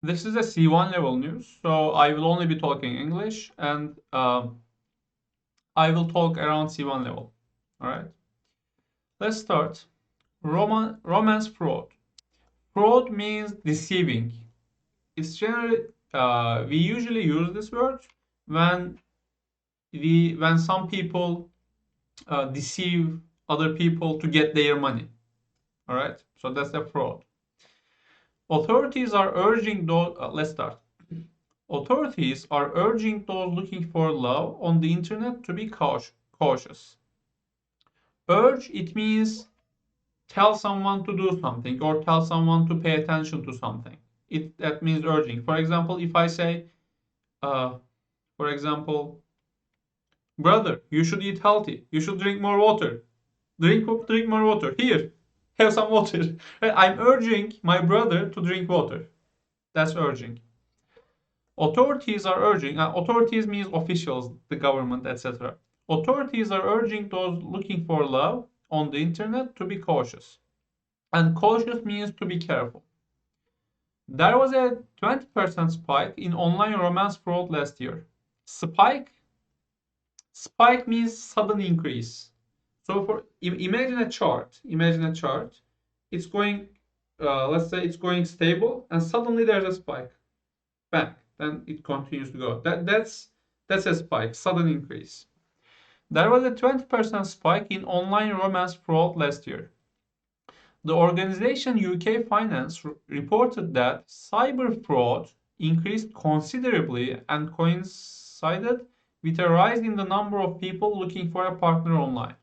This is a C1 level news, so I will only be talking English, and I will talk around C1 level. All right. Let's start. Romance fraud. Fraud means deceiving. It's generally we usually use this word when when some people deceive other people to get their money. All right. So that's a fraud. Authorities are urging those. Let's start. Authorities are urging those looking for love on the internet to be cautious. Urge, it means tell someone to do something or tell someone to pay attention to something. That means urging. For example, if I say, uh, for example, brother, you should eat healthy. You should drink more water. Drink more water. Here, have some water. I'm urging my brother to drink water. That's urging. Authorities are urging, authorities means officials, the government, etc. Authorities are urging those looking for love on the internet to be cautious. And cautious means to be careful. There was a 20% spike in online romance fraud last year. Spike? Spike means sudden increase. So imagine a chart. Imagine a chart. It's going, let's say it's going stable, and suddenly there's a spike. Bang. Then it continues to go. That's a spike, sudden increase. There was a 20% spike in online romance fraud last year. The organization UK Finance reported that cyber fraud increased considerably and coincided with a rise in the number of people looking for a partner online.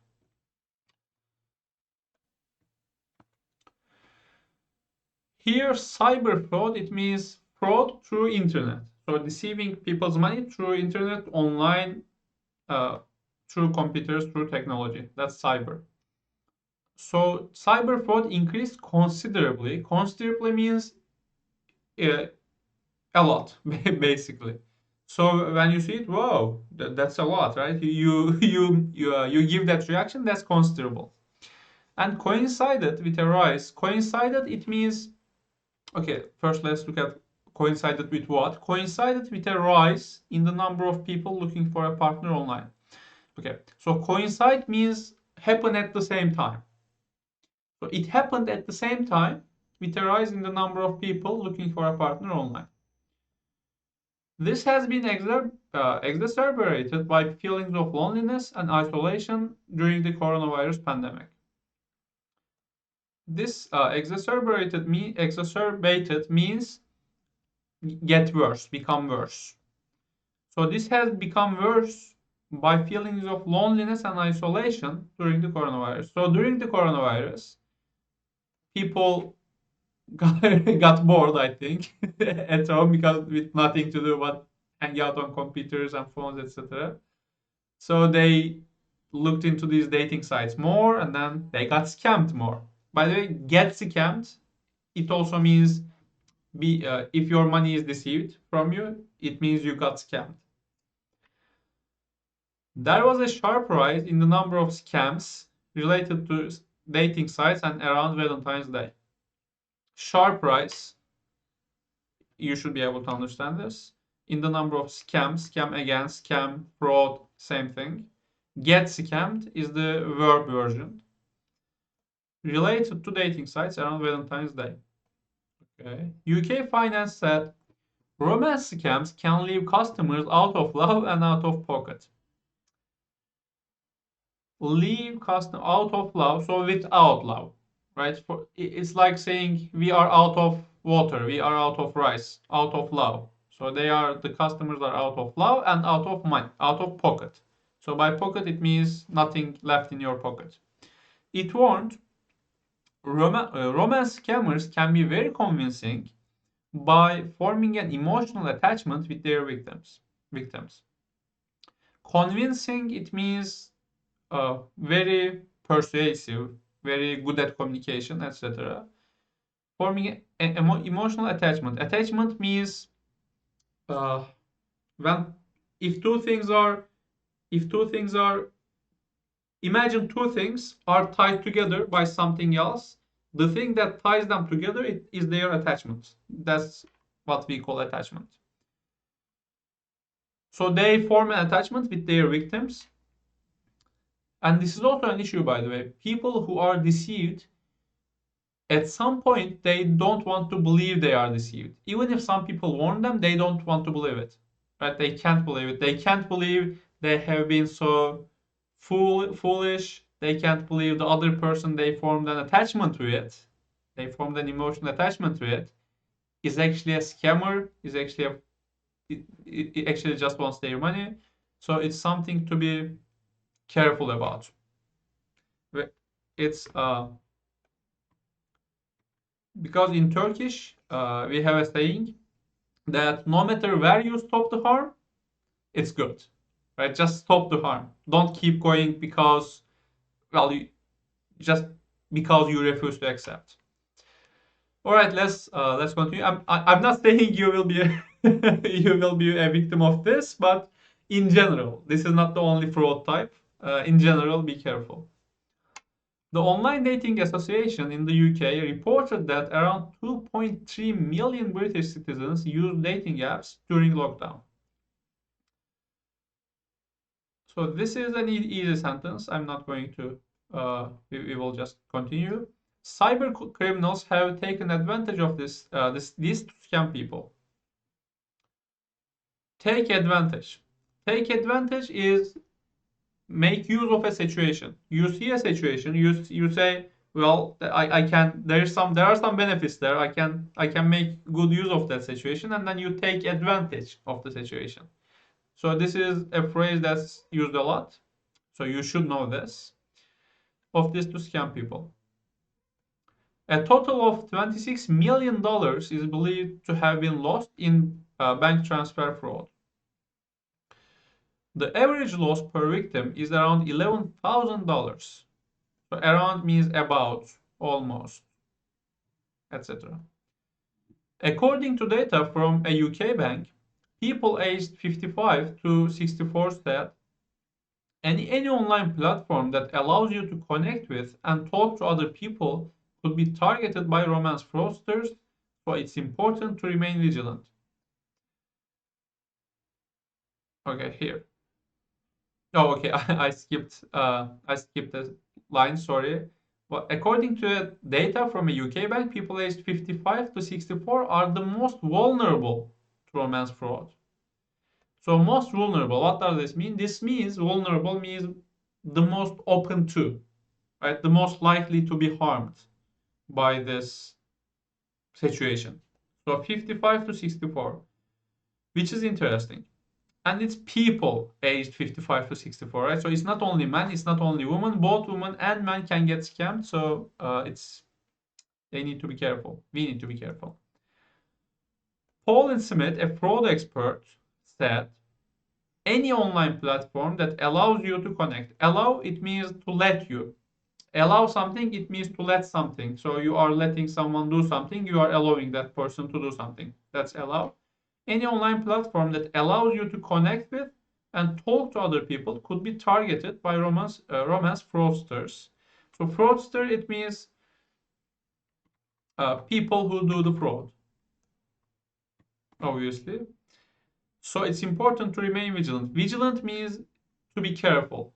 Here, cyber fraud, it means fraud through internet. So deceiving people's money through internet, online, uh, through computers, through technology. That's cyber. So cyber fraud increased considerably. Considerably means uh, a lot, basically. So when you see it, wow, that's a lot, right? You give that reaction, that's considerable. And coincided with a rise. Coincided, it means, okay, first let's look at coincided with what? Coincided with a rise in the number of people looking for a partner online. Okay, so coincide means happen at the same time. So it happened at the same time with a rise in the number of people looking for a partner online. This has been exacerbated by feelings of loneliness and isolation during the coronavirus pandemic. This exacerbated means get worse, become worse. So this has become worse by feelings of loneliness and isolation during the coronavirus. So during the coronavirus, people got bored, I think, at home because with nothing to do but hang out on computers and phones, etc. So they looked into these dating sites more, and then they got scammed more. By the way, get scammed, it also means if your money is deceived from you, it means you got scammed. There was a sharp rise in the number of scams related to dating sites and around Valentine's Day. Sharp rise, you should be able to understand this, in the number of scams, scam again, scam, fraud, same thing. Get scammed is the verb version related to dating sites around Valentine's Day. Okay. UK Finance said romance scams can leave customers out of love and out of pocket. Leave customer out of love, so without love, right? It's like saying we are out of water, we are out of rice, out of love. So the customers are out of love and out of money, out of pocket. So by pocket it means nothing left in your pocket. It warned romance scammers can be very convincing by forming an emotional attachment with their victims. Convincing, it means very persuasive, very good at communication, etc. Forming an emotional attachment. Attachment means uh, when if two things are if two things are imagine two things are tied together by something else. The thing that ties them together is their attachment. That's what we call attachment. So they form an attachment with their victims. And this is also an issue, by the way. People who are deceived, at some point, they don't want to believe they are deceived. Even if some people warn them, they don't want to believe it. Right? They can't believe it. They can't believe they have been so foolish. They can't believe the other person they formed an attachment with. They formed an emotional attachment with is actually a scammer, is actually it actually just wants their money. So it's something to be careful about. It's because in Turkish we have a saying that no matter where you stop the harm, it's good, right? Just stop the harm. Don't keep going because, well, just because you refuse to accept. All right, let's continue. I'm not saying you will be you will be a victim of this, but in general, this is not the only fraud type. In general, be careful. The Online Dating Association in the UK reported that around 2.3 million British citizens used dating apps during lockdown. So this is an easy sentence. I'm not going to, we will just continue. Cyber criminals have taken advantage of these to scam people. Take advantage. Take advantage is make use of a situation. You see a situation, you say, well, I can, there are some benefits there. I can make good use of that situation, and then you take advantage of the situation. So this is a phrase that's used a lot. So you should know this. Of this to scam people. A total of $26 million is believed to have been lost in bank transfer fraud. The average loss per victim is around $11,000. So around means about, almost, etc. According to data from a UK bank, people aged 55 to 64 said any online platform that allows you to connect with and talk to other people could be targeted by romance fraudsters, so it's important to remain vigilant. Okay, here. Oh, okay. I skipped the line. Sorry. But according to data from a UK bank, people aged 55 to 64 are the most vulnerable to romance fraud. So most vulnerable. What does this mean? This means vulnerable means the most open to, right? The most likely to be harmed by this situation. So 55 to 64, which is interesting. And it's people aged 55 to 64, right? So it's not only men, it's not only women. Both women and men can get scammed. So they need to be careful. We need to be careful. Paul and Smith, a fraud expert, said any online platform that allows you to connect. Allow, it means to let you. Allow something, it means to let something. So you are letting someone do something, you are allowing that person to do something. That's allow. Any online platform that allows you to connect with and talk to other people could be targeted by romance fraudsters. So fraudster, it means people who do the fraud, obviously. So it's important to remain vigilant. Vigilant means to be careful,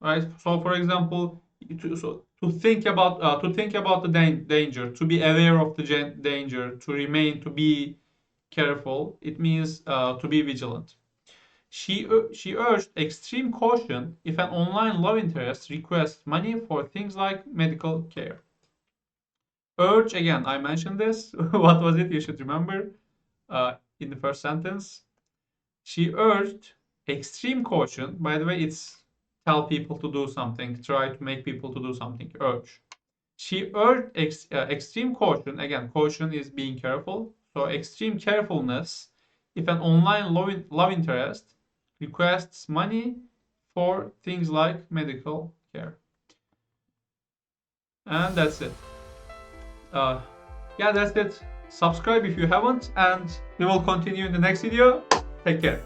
right? So for example, to think about the danger, to be aware of the danger, to be careful. It means to be vigilant. She urged extreme caution if an online love interest requests money for things like medical care. Urge, again, I mentioned this. What was it? You should remember in the first sentence. She urged extreme caution. By the way, it's tell people to do something, try to make people to do something. Urge. She urged extreme caution. Again, caution is being careful. So extreme carefulness if an online love interest requests money for things like medical care. And that's it. Yeah, that's it. Subscribe if you haven't, and we will continue in the next video. Take care.